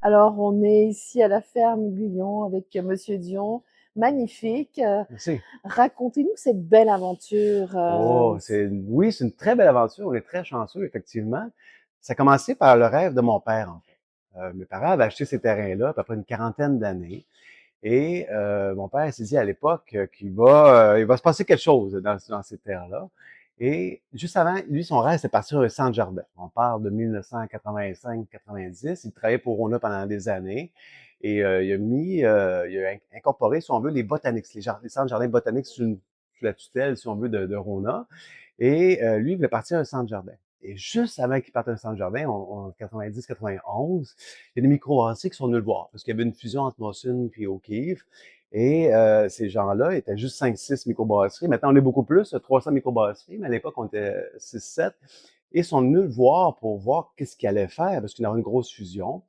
Alors, on est ici à la ferme Guyon avec Monsieur Dion. Magnifique. Merci. Racontez-nous cette belle aventure. Oh, oui, c'est une très belle aventure. On est très chanceux, effectivement. Ça a commencé par le rêve de mon père, en fait. Mes parents avaient acheté ces terrains-là à peu près une quarantaine d'années. Et mon père s'est dit à l'époque il va se passer quelque chose dans ces terres-là. Et juste avant, lui, son rêve, c'était de partir un centre jardin. On parle de 1985-90. Il travaillait pour Rona pendant des années. Et il a incorporé, si on veut, les botaniques, les centres jardins botaniques sous la tutelle, si on veut, de Rona. Et lui, il voulait partir un centre jardin. Et juste avant qu'il parte un centre jardin, en 90-91, il y a des microbrasseries qui sont venues le voir, parce qu'il y avait une fusion entre Molson et O'Keeffe. Et ces gens-là étaient juste 5-6 microbrasseries. Maintenant, on est beaucoup plus, 300 microbrasseries, mais à l'époque, on était 6-7. Et ils sont venus le voir pour voir qu'est-ce qu'il allait faire, parce qu'il y avait une grosse fusion.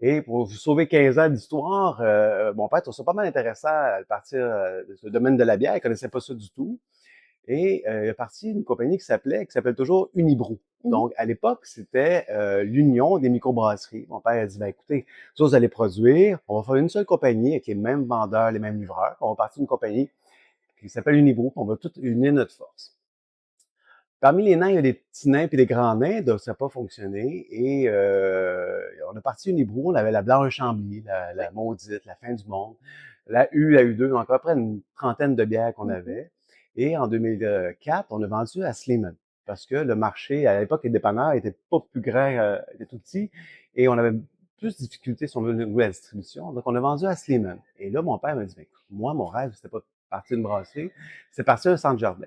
Et pour vous sauver 15 ans d'histoire, mon père trouve ça pas mal intéressant à partir de ce domaine de la bière. Il connaissait pas ça du tout. Et il a parti une compagnie qui s'appelle toujours Unibrou. Mhm. Donc, à l'époque, c'était l'union des microbrasseries. Mon père a dit, ben écoutez, vous allez produire, on va faire une seule compagnie avec les mêmes vendeurs, les mêmes livreurs. On va partir d'une compagnie qui s'appelle Unibrou, on va tout unir notre force. Parmi les nains, il y a des petits nains et des grands nains, donc ça n'a pas fonctionné. Et on a parti Unibrou, on avait la Blanche Chambly, Oui. la Maudite, la Fin du Monde, la U, la U2, donc à peu près une trentaine de bières qu'on Mhm. avait. Et en 2004, on a vendu à Sleeman, parce que le marché, à l'époque, les dépanneurs étaient pas plus grands, étaient tout petits, et on avait plus de difficultés si on veut la distribution. Donc, on a vendu à Sleeman. Et là, mon père m'a dit, ben, écoute, moi, mon rêve, c'était pas de partir une brasserie, c'est partir un centre jardin.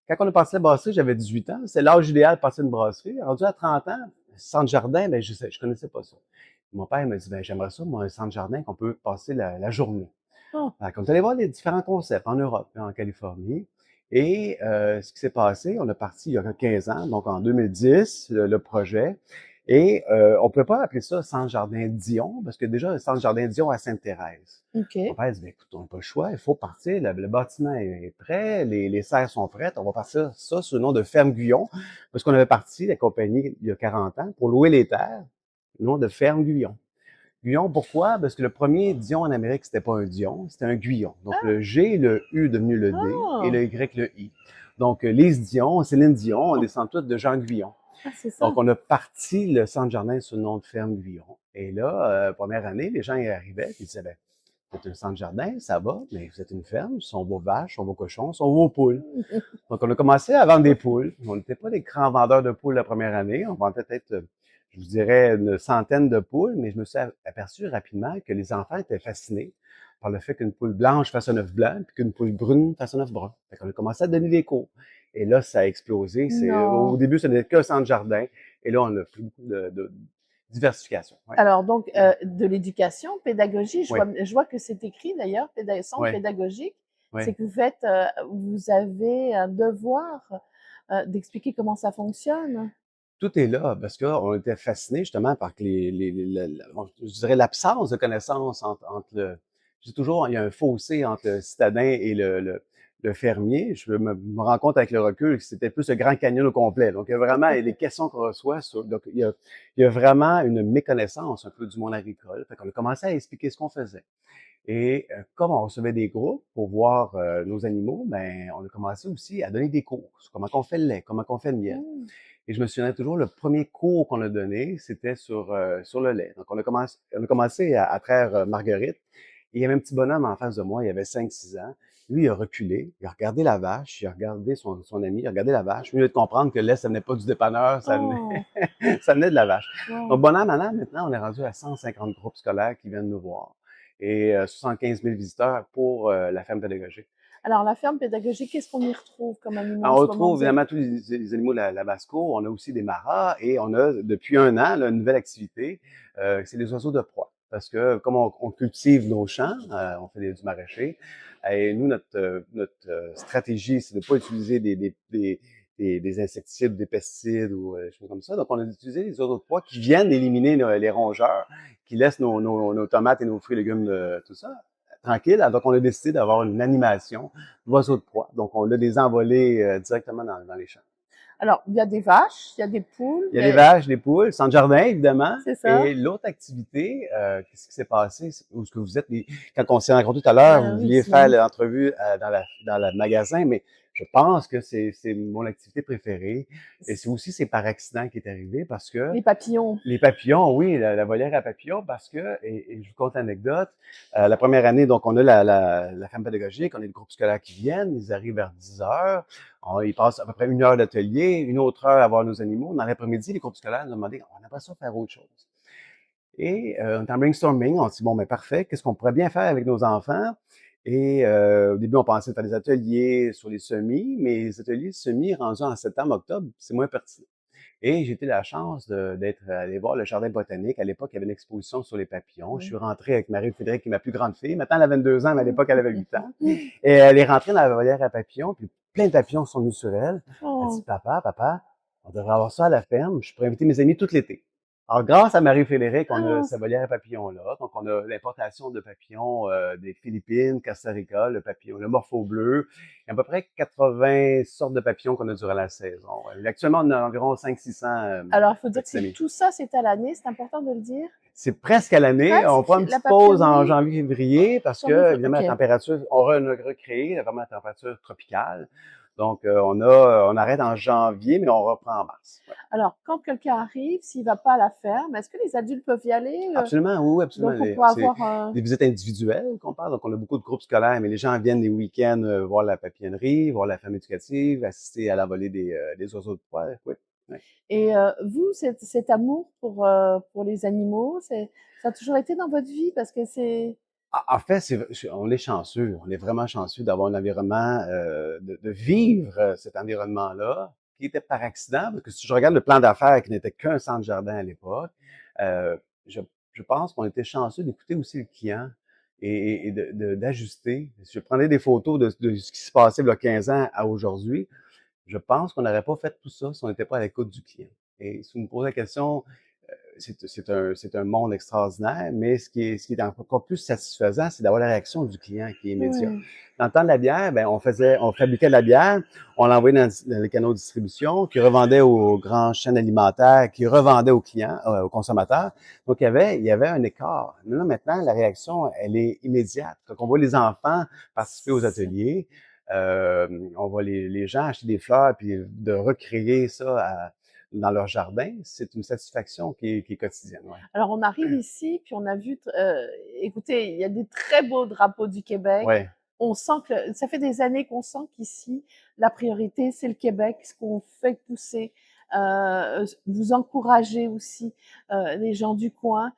Quand on a passé la brasserie, j'avais 18 ans. C'est l'âge idéal de passer une brasserie. Rendu à 30 ans, centre jardin, ben, je connaissais pas ça. Mon père m'a dit, ben, j'aimerais ça, moi, un centre jardin qu'on peut passer la journée. Oh. Fait on est allé voir les différents concepts en Europe et en Californie. Et ce qui s'est passé, on a parti il y a 15 ans, donc en 2010, le projet. Et on ne pouvait pas appeler ça Centre Jardin Dion, parce que déjà, le Centre Jardin Dion à Sainte-Thérèse. Ok. Mon père dit, ben, écoute, on n'a pas le choix, il faut partir, le bâtiment est prêt, les serres sont prêtes, on va partir ça sous le nom de Ferme Guyon, parce qu'on avait parti, la compagnie, il y a 40 ans, pour louer les terres, le nom de Ferme Guyon. Guyon, pourquoi? Parce que le premier Dion en Amérique, c'était pas un Dion, c'était un Guyon. Donc Ah, le G, le U est devenu le D et oh. le Y, le I. Donc Lise Dion, Céline Dion, on descend toutes de Jean Guyon. Ah, c'est Donc ça. on a parti le centre jardin sous le nom de Ferme Guyon. Et là, première année, les gens y arrivaient, ils disaient, ben, c'est un centre jardin, ça va, mais vous êtes une ferme, ce sont vos vaches, ce sont vos cochons, ce sont vos poules. Donc, on a commencé à vendre des poules. On n'était pas des grands vendeurs de poules la première année. On vendait peut-être, je vous dirais, une centaine de poules, mais je me suis aperçu rapidement que les enfants étaient fascinés par le fait qu'une poule blanche fasse un œuf blanc, puis qu'une poule brune fasse un œuf brun. Fait qu'on a commencé à donner des cours. Et là, ça a explosé. Au Non. début, ce n'était qu'un centre jardin. Et là, on a fait beaucoup de diversification. Ouais. Alors, donc, de l'éducation, pédagogie, Oui, je vois que c'est écrit d'ailleurs, centre oui, pédagogique, c'est oui. que vous avez un devoir d'expliquer comment ça fonctionne. Tout est là, parce qu'on était fascinés justement par que je dirais l'absence de connaissances entre je dis toujours, il y a un fossé entre le citadin et le fermier. Je me rends compte avec le recul que c'était plus le Grand Canyon au complet. Donc, il y a vraiment les questions qu'on reçoit. Donc, il y a vraiment une méconnaissance un peu du monde agricole. Fait qu'on a commencé à expliquer ce qu'on faisait. Et comme on recevait des groupes pour voir nos animaux, ben, on a commencé aussi à donner des cours sur comment on fait le lait, comment on fait le miel. Mmh. Et je me souviens toujours, le premier cours qu'on a donné, c'était sur le lait. Donc, on a commencé à traire Marguerite. Et il y avait un petit bonhomme en face de moi, il avait 5-6 ans. Lui, il a reculé, il a regardé la vache, il a regardé son ami, il a regardé la vache. Lui, il a de comprendre que le lait, ça venait pas du dépanneur, ça venait, Oh, ça venait de la vache. Donc, wow. bonhomme en an, maintenant, on est rendu à 150 groupes scolaires qui viennent nous voir et 75 000 visiteurs pour la ferme pédagogique. Alors, la ferme pédagogique, qu'est-ce qu'on y retrouve comme animaux en Alors, on ce moment? retrouve évidemment tous les animaux de la basse-cour. On a aussi des maras et on a depuis un an là, une nouvelle activité, c'est les oiseaux de proie. Parce que comme on cultive nos champs, on fait du maraîcher, et nous, notre stratégie, c'est de ne pas utiliser des insecticides, des pesticides ou des choses comme ça. Donc, on a utilisé les oiseaux de proie qui viennent éliminer les rongeurs, qui laissent nos tomates et nos fruits et légumes, tout ça, tranquille. Donc, on a décidé d'avoir une animation d'oiseaux de proie. Donc, on a des envolées directement dans les champs. Alors, il y a des vaches, il y a des poules, Il y a les vaches, les poules, centre jardin, évidemment. c'est ça? Et l'autre activité, qu'est-ce qui s'est passé? Où est-ce que vous êtes? Quand on s'est rencontrés tout à l'heure, vous Oui, vouliez c'est faire magnifique. l'entrevue dans le magasin, mais je pense que c'est mon activité préférée. Et c'est aussi, c'est par accident qui est arrivé parce que Les papillons. les papillons, oui, la volière à papillons, parce que, et je vous conte l'anecdote, la première année, donc on a la femme pédagogique, on a le groupe scolaire qui viennent, ils arrivent vers 10 heures, ils passent à peu près 1 heure d'atelier, une autre heure à voir nos animaux. Dans l'après-midi, les groupes scolaires nous ont demandé, on aimerait ça faire autre chose. Et on est en brainstorming, on s'est dit, bon, ben parfait, qu'est-ce qu'on pourrait bien faire avec nos enfants? Et au début, on pensait faire des ateliers sur les semis, mais les ateliers semis rendus en septembre, octobre, c'est moins pertinent. Et j'ai eu la chance d'être allé voir le jardin botanique. À l'époque, il y avait une exposition sur les papillons. Je suis Oui. rentré avec Marie-Frédéric, qui est ma plus grande fille. Maintenant, elle a 22 ans, mais à l'époque, elle avait 8 ans. Et elle est rentrée dans la volière à papillons, puis plein de papillons sont venus sur elle. Elle dit, Oh, papa, on devrait avoir ça à la ferme. Je pourrais inviter mes amis tout l'été. Alors, grâce à Marie-Frédéric, on a ah, cette volière à papillons-là. Donc, on a l'importation de papillons des Philippines, Costa Rica, le papillon, le morpho bleu. Il y a à peu près 80 sortes de papillons qu'on a durant la saison. Actuellement, on a environ 500-600 alors, il faut dire que petits c'est amis. tout ça, c'est à l'année, c'est important de le dire. C'est presque à l'année. On prend Presque, une la petite pause en papillonnerie, janvier-février parce que, évidemment, la ok. température, on a recréé vraiment la température tropicale. Donc, on arrête en janvier, mais on reprend en mars. Ouais. Alors, quand quelqu'un arrive, s'il va pas à la ferme, est-ce que les adultes peuvent y aller? Absolument, oui, oui, absolument. Donc, on pourra C'est avoir des visites individuelles qu'on parle. Donc, on a beaucoup de groupes scolaires, mais les gens viennent les week-ends voir la papillonnerie, voir la ferme éducative, assister à la volée des oiseaux de proie. Oui, oui. et vous, cet amour pour les animaux, ça a toujours été dans votre vie parce que c'est En fait, on est chanceux. On est vraiment chanceux d'avoir un environnement, de vivre cet environnement-là, qui était par accident, parce que si je regarde le plan d'affaires qui n'était qu'un centre jardin à l'époque, euh, je, je pense qu'on était chanceux d'écouter aussi le client et d'ajuster. Je prenais des photos de ce qui se passait il y a 15 ans à aujourd'hui. Je pense qu'on n'aurait pas fait tout ça si on n'était pas à l'écoute du client. Et si vous me posez la question, c'est un monde extraordinaire, mais ce qui est encore plus satisfaisant, c'est d'avoir la réaction du client qui est immédiate. ouais. Dans le temps de la bière, ben, on fabriquait de la bière, on l'envoyait dans les canaux de distribution, qui revendaient aux grandes chaînes alimentaires, qui revendaient aux clients, aux consommateurs. Donc, il y avait un écart. Mais là, maintenant, la réaction, elle est immédiate. Donc, on voit les enfants participer aux ateliers, on voit les gens acheter des fleurs, puis de recréer ça dans leur jardin, c'est une satisfaction qui est quotidienne. Ouais. Alors, on arrive ici, puis on a vu, écoutez, il y a des très beaux drapeaux du Québec. Ouais, On sent que ça fait des années qu'on sent qu'ici, la priorité, c'est le Québec, ce qu'on fait pousser. Vous encouragez aussi les gens du coin.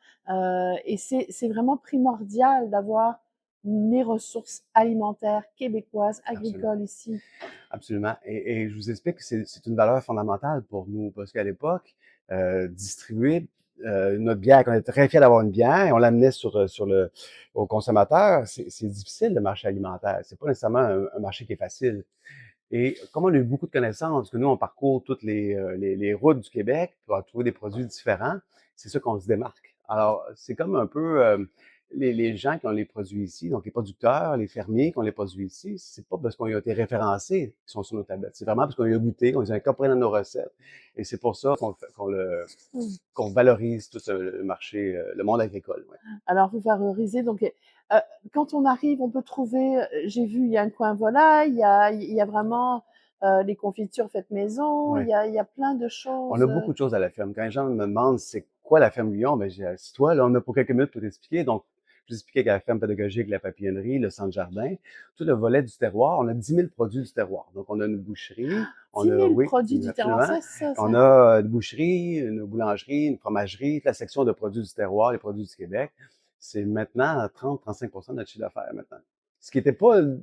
Et c'est vraiment primordial d'avoir les ressources alimentaires québécoises, absolument. agricoles ici. Absolument. Et je vous explique que c'est une valeur fondamentale pour nous, parce qu'à l'époque, distribuer notre bière, qu'on était très fiers d'avoir une bière, et on l'amenait au consommateur, c'est difficile le marché alimentaire. C'est pas nécessairement un marché qui est facile. Et comme on a eu beaucoup de connaissances, que nous, on parcourt toutes les routes du Québec pour trouver des produits différents, c'est ça qu'on se démarque. Alors, c'est comme un peu les gens qui ont les produits ici, donc les producteurs, les fermiers qui ont les produits ici, c'est pas parce qu'ils ont été référencés qu'ils sont sur nos tablettes. C'est vraiment parce qu'on les a goûtés, qu'on les a incorporés dans nos recettes. Et c'est pour ça Mmh. qu'on valorise tout le marché, le monde agricole. Ouais. Alors vous valorisez donc quand on arrive, on peut trouver, j'ai vu, il y a un coin volaille, il y a vraiment, les confitures faites maison, Ouais. il y a plein de On a choses, beaucoup de choses à la ferme. Quand les gens me demandent c'est quoi la ferme Guillaume, ben, j'ai assis-toi, là, on a pour quelques minutes pour t'expliquer. Donc, je vous expliquais que la ferme pédagogique, la papillonnerie, le centre jardin, tout le volet du terroir, on a 10 000 produits du terroir. Donc, on a une boucherie, on 10 a, 000 oui, produits du terroir, absolument. ça On a une boucherie, une boulangerie, une fromagerie, toute la section de produits du terroir, les produits du Québec. C'est maintenant 30-35% de notre chiffre d'affaires maintenant. Ce qui n'était pas, là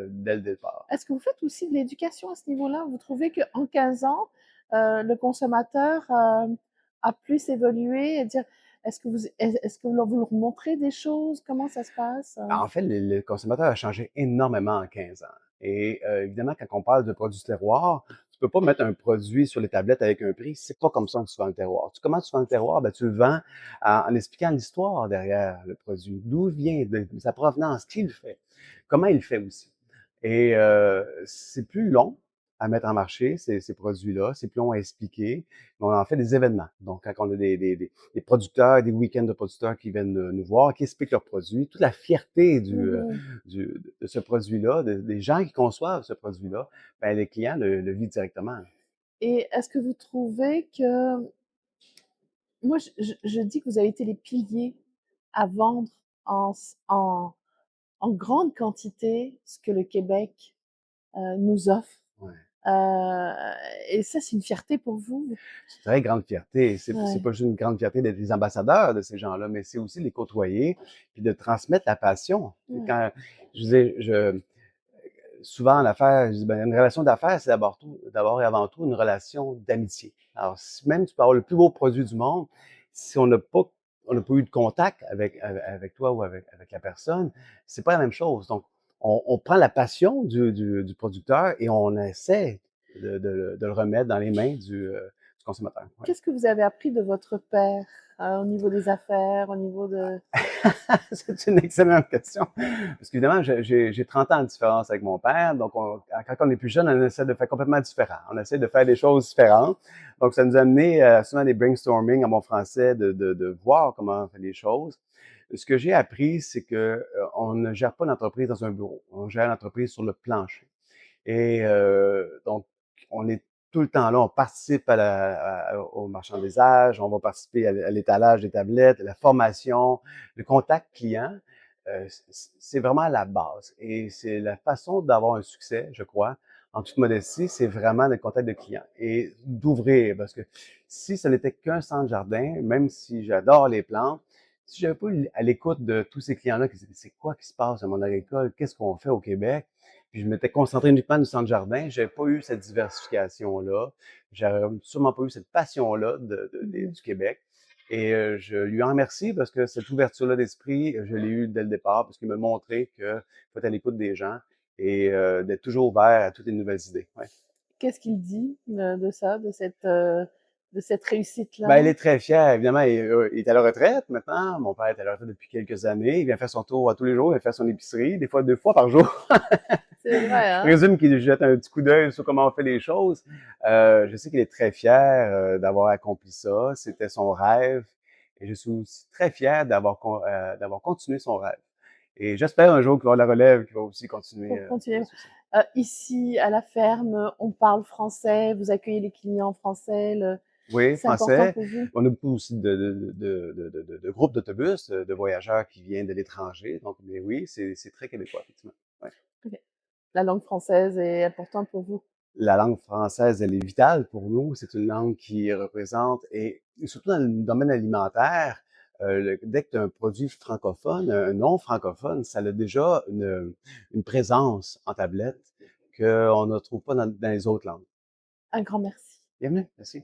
dès le départ. est-ce que vous faites aussi de l'éducation à ce niveau-là? Vous trouvez qu'en 15 ans, le consommateur, a plus évolué et dire est-ce que vous leur montrez des choses? Comment ça se passe? En fait, le consommateur a changé énormément en 15 ans. Et évidemment, quand on parle de produits terroir, tu peux pas mettre un produit sur les tablettes avec un prix. C'est pas comme ça que tu vends le terroir. Comment tu vends le terroir? Ben, tu le vends en expliquant l'histoire derrière le produit. D'où vient, de sa provenance, qui le fait, comment il le fait aussi. Et c'est plus long. à mettre en marché ces produits-là, c'est plus long à expliquer, mais on en fait des événements. Donc, quand on a des producteurs, des week-ends de producteurs qui viennent nous voir, qui expliquent leurs produits, toute la fierté Mmh. de ce produit-là, des gens qui conçoivent ce produit-là, ben, les clients le vivent directement. Et est-ce que vous trouvez que moi, je dis que vous avez été les piliers à vendre en, en grande quantité ce que le Québec nous offre. Ouais. Euh, et ça, c'est une fierté pour vous. C'est une très grande fierté. C'est Ouais, pas juste une grande fierté d'être les ambassadeurs de ces gens-là, mais c'est aussi de les côtoyer puis de transmettre la passion. ouais. Quand, je disais, souvent en affaires, je dis, ben, une relation d'affaires, c'est d'abord et avant tout une relation d'amitié. Alors, même tu peux avoir le plus beau produit du monde, si on n'a pas eu de contact avec toi ou avec la personne, c'est pas la même chose. Donc, on prend la passion du producteur et on essaie de le remettre dans les mains du consommateur. Ouais. Qu'est-ce que vous avez appris de votre père au niveau des affaires, au niveau de... C'est une excellente question. Parce qu'évidemment, j'ai 30 ans de différence avec mon père. Donc, quand on est plus jeune, on essaie de faire complètement différent. On essaie de faire des choses différentes. Donc, ça nous a amené souvent des brainstorming en bon français, de voir comment on fait les choses. Ce que j'ai appris, c'est que on ne gère pas l'entreprise dans un bureau. On gère l'entreprise sur le plancher. Et donc, on est tout le temps là, on participe au marchandisage, on va participer à l'étalage des tablettes, à la formation, le contact client. C'est vraiment la base. Et c'est la façon d'avoir un succès, je crois, en toute modestie, c'est vraiment le contact de client et d'ouvrir. Parce que si ce n'était qu'un centre jardin, même si j'adore les plantes, si j'avais pas à l'écoute de tous ces clients-là qui disaient, c'est quoi qui se passe dans mon agricole? Qu'est-ce qu'on fait au Québec? Puis je m'étais concentré uniquement sur le centre jardin. J'avais pas eu cette diversification-là. J'aurais sûrement pas eu cette passion-là Mhm. du Québec. Et je lui en remercie parce que cette ouverture-là d'esprit, je l'ai eue dès le départ parce qu'il m'a montré qu'il faut être à l'écoute des gens et d'être toujours ouvert à toutes les nouvelles idées. Ouais. Qu'est-ce qu'il dit de ça, de cette Ben, réussite-là? il est très fier. Évidemment, il est à la retraite maintenant. Mon père est à la retraite depuis quelques années. Il vient faire son tour à tous les jours. Il vient faire son épicerie, des fois 2 fois par jour. C'est vrai, Je hein? présume qu'il jette un petit coup d'œil sur comment on fait les choses. Je sais qu'il est très fier d'avoir accompli ça. C'était son rêve. Et je suis aussi très fier d'avoir continué son rêve. Et j'espère un jour qu'il va avoir la relève, qu'il va aussi continuer Pour le continuer. succès. Ici, à la ferme, on parle français, vous accueillez les clients français, Oui, c'est important français. pour vous? On a beaucoup aussi de groupes d'autobus, de voyageurs qui viennent de l'étranger. Donc, mais oui, c'est très québécois, effectivement. Ouais. Ok. La langue française est importante pour vous? La langue française, elle est vitale pour nous. C'est une langue qui représente, et surtout dans le domaine alimentaire, dès que tu as un produit francophone, un non francophone, ça a déjà une présence en tablette qu'on ne trouve pas dans les autres langues. Un grand merci. Bienvenue, merci.